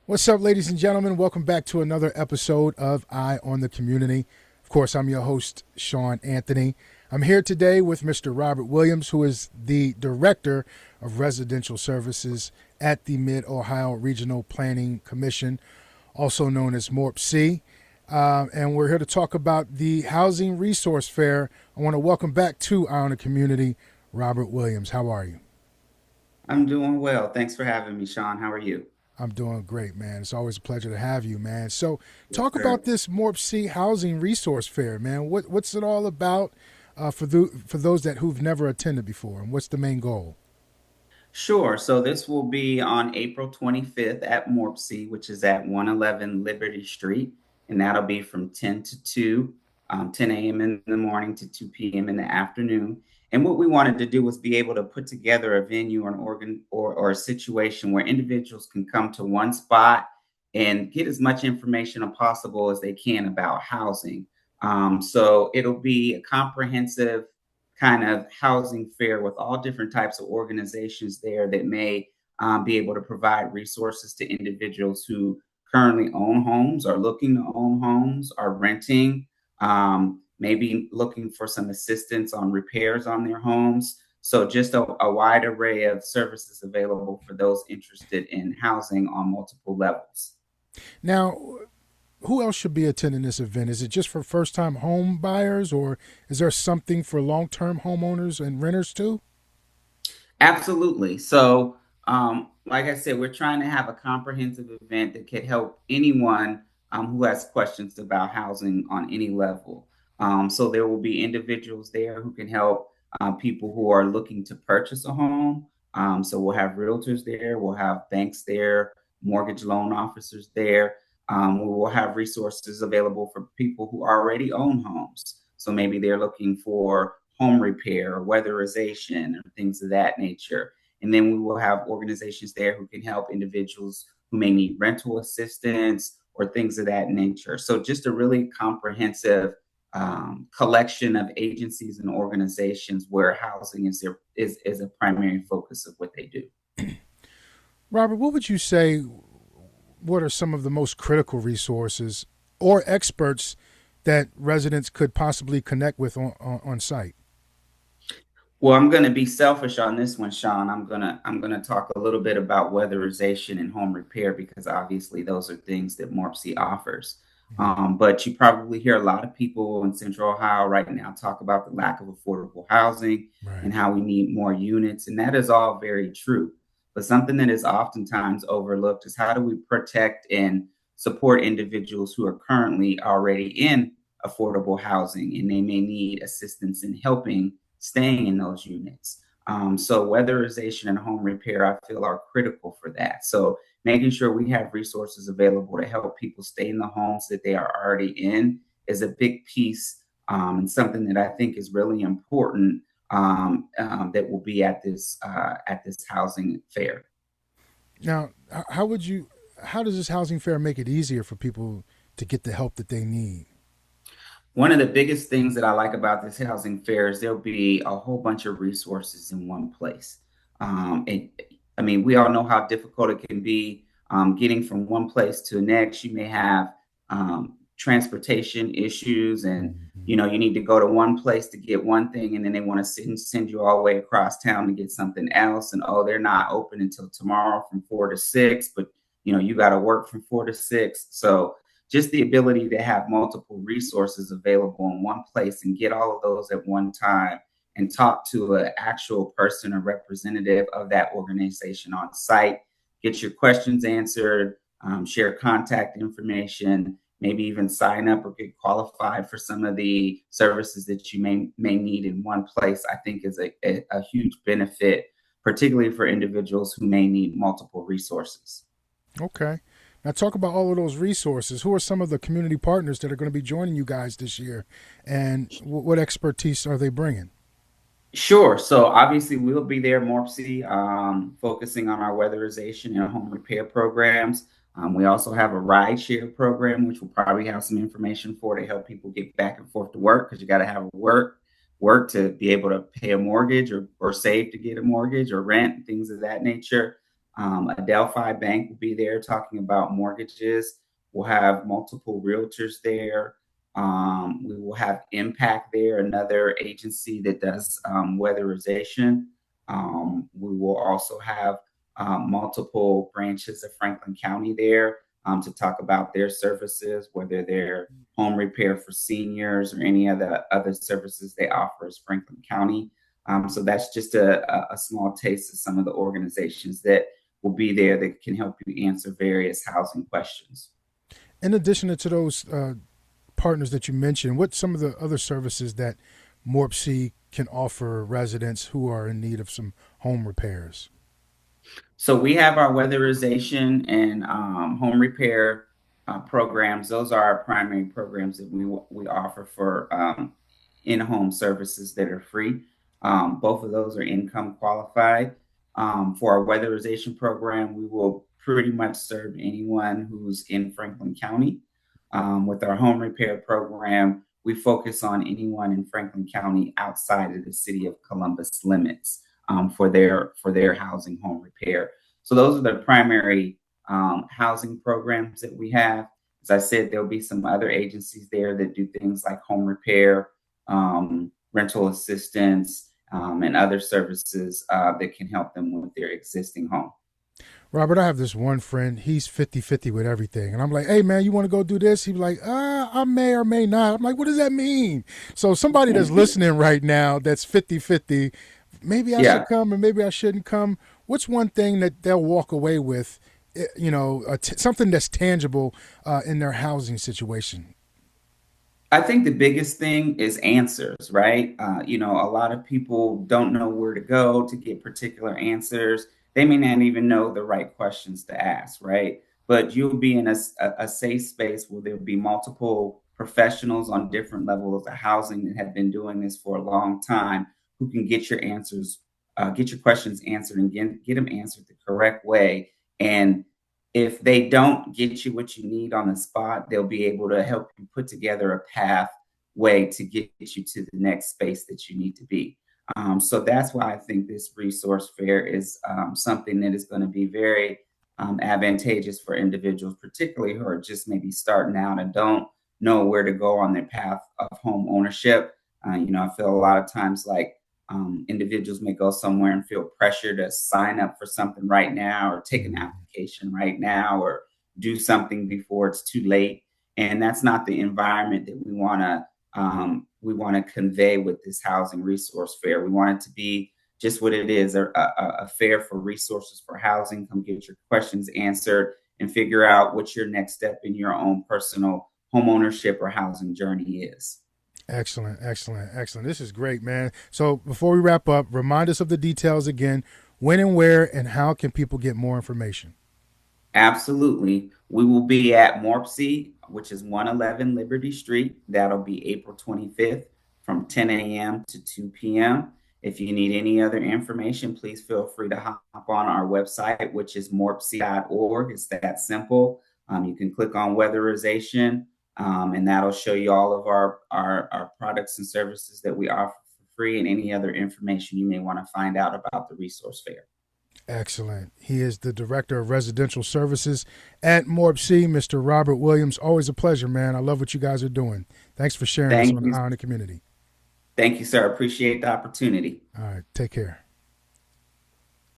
What's up, ladies and gentlemen? Welcome back to another episode of Eye on the Community. Of course, I'm your host, Sean Anthony. I'm here today with Mr. Robert Williams, who is the Director of Residential Services at the Mid-Ohio Regional Planning Commission, also known as MORPC. And we're here to talk about the Housing Resource Fair. I want to welcome back to Eye on the Community, Robert Williams. How are you? I'm doing well. Thanks for having me, Sean. How are you? I'm doing great, man. It's always a pleasure to have you, man. So, Yes, talk about sir. this MORPC Housing Resource Fair, man. What's it all about for those who've never attended before, and what's the main goal? Sure. So this will be on April 25th at MORPC, which is at 111 Liberty Street, and that'll be from 10 to 2, 10 a.m. in the morning to 2 p.m. in the afternoon. And what we wanted to do was be able to put together a venue or an organ or a situation where individuals can come to one spot and get as much information as possible as they can about housing. So it'll be a comprehensive kind of housing fair with all different types of organizations there that may be able to provide resources to individuals who currently own homes, are looking to own homes, are renting, maybe looking for some assistance on repairs on their homes. So just a wide array of services available for those interested in housing on multiple levels. Now, who else should be attending this event? Is it just for first-time home buyers, or is there something for long-term homeowners and renters too? Absolutely. So, like I said, we're trying to have a comprehensive event that could help anyone who has questions about housing on any level. So, there will be individuals there who can help people who are looking to purchase a home. So, we'll have realtors there, we'll have banks there, mortgage loan officers there. We will have resources available for people who already own homes. So, maybe they're looking for home repair or weatherization or things of that nature. And then we will have organizations there who can help individuals who may need rental assistance or things of that nature. So just a really comprehensive collection of agencies and organizations where housing is a primary focus of what they do. Robert, what would you say? What are some of the most critical resources or experts that residents could possibly connect with on site? Well, I'm going to be selfish on this one, Sean. I'm gonna talk a little bit about weatherization and home repair because obviously those are things that MORPC offers. Mhm. But you probably hear a lot of people in Central Ohio right now talk about the lack of affordable housing Right. and how we need more units, and that is all very true. But something that is oftentimes overlooked is how do we protect and support individuals who are currently already in affordable housing and they may need assistance in helping staying in those units. So weatherization and home repair, I feel, are critical for that. So making sure we have resources available to help people stay in the homes that they are already in is a big piece and something that I think is really important that will be at this housing fair. Now, how would you? How does this housing fair make it easier for people to get the help that they need? One of the biggest things that I like about this housing fair is there'll be a whole bunch of resources in one place. And I mean, we all know how difficult it can be getting from one place to the next. You may have transportation issues, and Hmm. you need to go to one place to get one thing, and then they want to send you all the way across town to get something else. And oh, they're not open until tomorrow from 4 to 6, but you got to work from 4 to 6. So just the ability to have multiple resources available in one place and get all of those at one time and talk to an actual person or representative of that organization on site, get your questions answered, share contact information, maybe even sign up or get qualified for some of the services that you may need in one place, I think is a huge benefit, particularly for individuals who may need multiple resources. Okay. Now, talk about all of those resources. Who are some of the community partners that are going to be joining you guys this year, and what expertise are they bringing? Sure. So obviously we'll be there, MORPC, focusing on our weatherization and home repair programs. We also have a ride share program, which we'll probably have some information for to help people get back and forth to work because you got to have work to be able to pay a mortgage or save to get a mortgage or rent, things of that nature. A Delphi Bank will be there talking about mortgages. We'll have multiple realtors there. We will have Impact there, another agency that does weatherization. We will also have multiple branches of Franklin County there to talk about their services, whether they're home repair for seniors or any other services they offer as Franklin County. So that's just a small taste of some of the organizations that will be there that can help you answer various housing questions. In addition to those partners that you mentioned, what's some of the other services that MORPC can offer residents who are in need of some home repairs? So we have our weatherization and home repair programs. Those are our primary programs that we offer for in-home services that are free. Both of those are income qualified. For our weatherization program, we will pretty much serve anyone who's in Franklin County. With our home repair program, we focus on anyone in Franklin County outside of the city of Columbus limits for their housing home repair. So those are the primary housing programs that we have. As I said, there'll be some other agencies there that do things like home repair, rental assistance, and other services that can help them with their existing home. Robert, I have this one friend, he's 50-50 with everything. And I'm like, hey, man, you want to go do this? He's like, I may or may not. I'm like, what does that mean? So somebody that's listening right now that's 50-50, maybe I should come or maybe I shouldn't come. What's one thing that they'll walk away with, something that's tangible in their housing situation? I think the biggest thing is answers, right? A lot of people don't know where to go to get particular answers. They may not even know the right questions to ask, right? But you'll be in a safe space where there'll be multiple professionals on different levels of housing that have been doing this for a long time who can get your answers, get your questions answered and get them answered the correct way. And if they don't get you what you need on the spot, they'll be able to help you put together a pathway to get you to the next space that you need to be. So that's why I think this resource fair is something that is going to be very advantageous for individuals, particularly who are just maybe starting out and don't know where to go on their path of home ownership. I feel a lot of times like individuals may go somewhere and feel pressure to sign up for something right now or take an application right now or do something before it's too late. And that's not the environment that we want to convey with this housing resource fair. We want it to be just what it is, a fair for resources for housing. Come get your questions answered and figure out what your next step in your own personal home ownership or housing journey is. Excellent. This is great, man. So before we wrap up, remind us of the details again. When and where and how can people get more information? Absolutely. We will be at MORPC, which is 111 Liberty Street. That'll be April 25th from 10 a.m. to 2 p.m. If you need any other information, please feel free to hop on our website, which is morpc.org. It's that simple. You can click on weatherization, and that'll show you all of our products and services that we offer for free and any other information you may want to find out about the resource fair. Excellent. He is the Director of Residential Services at MORPC, Mr. Robert Williams. Always a pleasure, man. I love what you guys are doing. Thanks for sharing this on the Eye on the Community. Thank you, sir. Appreciate the opportunity. All right. Take care.